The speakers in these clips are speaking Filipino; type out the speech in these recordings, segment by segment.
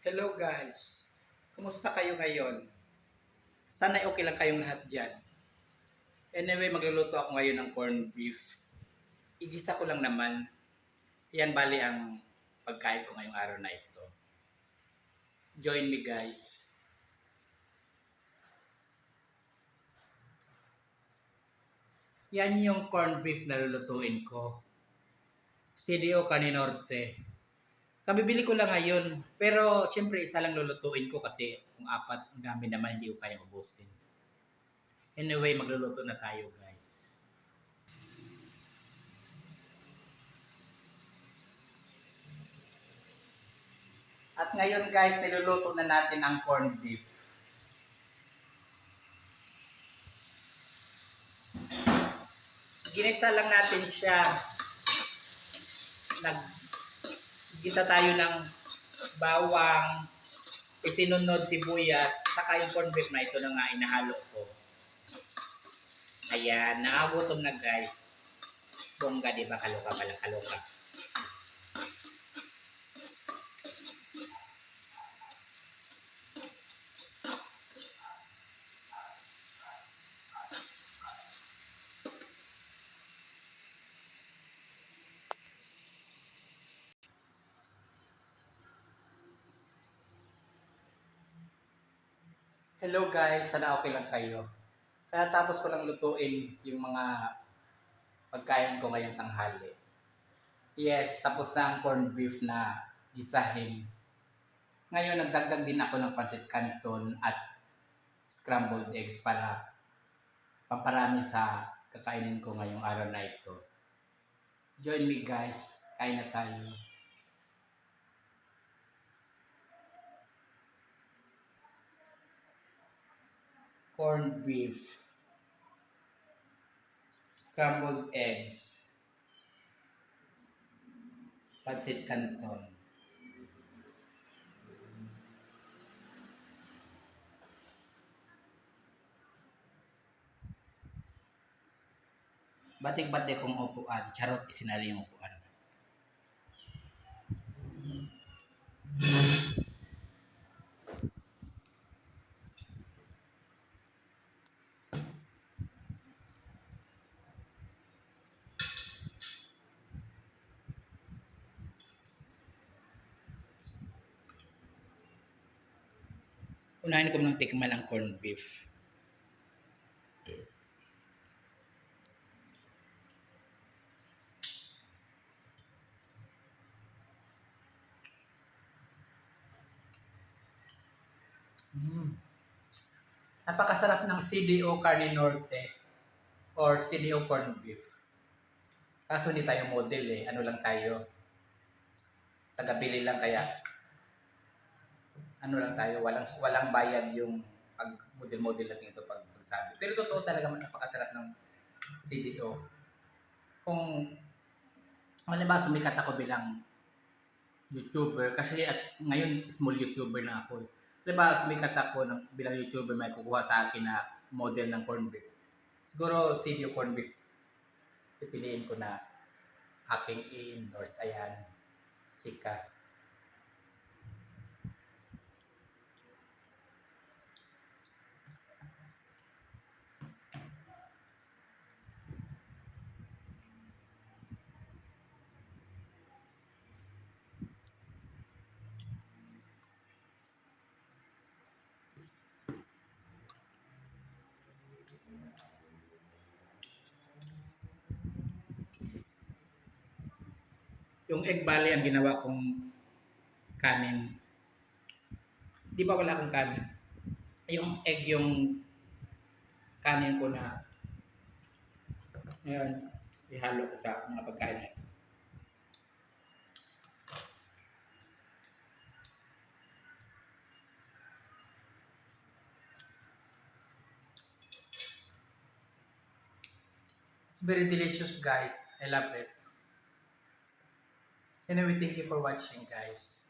Hello guys! Kumusta kayo ngayon? Sana okay lang kayong lahat dyan. Anyway, magluluto ako ngayon ng corned beef. Igisa ko lang naman. Yan bali ang pagkain ko ngayong araw na ito. Join me guys. Yan yung corned beef na lulutuin ko. CDO Caninorte. Kabibili ko lang ngayon. Pero siyempre isa lang lulutuin ko kasi kung apat, ang dami naman hindi ko kayang ubusin. Anyway, magluluto na tayo guys. At ngayon guys, niluluto na natin ang corned beef. Ginita lang natin siya. Naggita tayo ng bawang, isinunod sibuyas, saka yung corned beef na ito na nga inahalo ko. Ayan, nakagutom na guys. Bongga, diba? Kaloka pala, kaloka. Hello guys, sana okay lang kayo. Kaya tapos ko lang lutuin yung mga pagkain ko ngayong tanghali. Yes, tapos na ang corned beef na gisahin. Ngayon, nagdagdag din ako ng pancit canton at scrambled eggs para pamparami sa kakainin ko ngayong araw na ito. Join me guys, kain na tayo. Corned beef, scrambled eggs, pancit canton. Batik-batik kong upuan, charot isinali yung upuan. Unahin ko ng tikman ang corned beef. Napakasarap ng CDO Carne Norte or CDO corned beef. Kaso hindi tayo model eh. Ano lang tayo? Tagabili lang kaya. Ano lang tayo? Walang bayad yung pag model-model natin ito pag magsabi. Pero totoo talaga napakasarap ng CDO. Kung halimbawa sumikat ako bilang YouTuber kasi at ngayon small YouTuber na ako. Diba sumikat ako bilang YouTuber, may kukuha sa akin na model ng corned beef. Siguro CDO corned beef pipiliin ko na aking i-endorse. Ayan, chika. Yung egg bali ang ginawa kong kanin. Di ba wala akong kanin? Yung egg yung kanin ko na ngayon ihalo ko sa mga pagkain na ito. It's very delicious guys. I love it. Anyway, thank you for watching guys.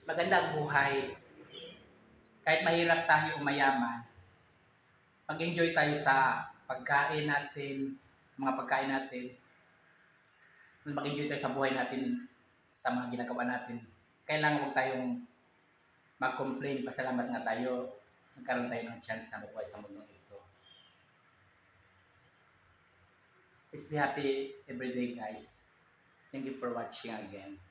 maganda ang buhay. Kahit mahirap tayo o mayaman, mag-enjoy tayo sa pagkain natin, sa mga pagkain natin. Mag-enjoy tayo sa buhay natin, sa mga ginagawa natin. Kailangan huwag tayong mag-complain, pasalamat nga tayo, nagkaroon tayo ng chance na mabuhay sa mundong ito. Let's be happy every day, guys. Thank you for watching again.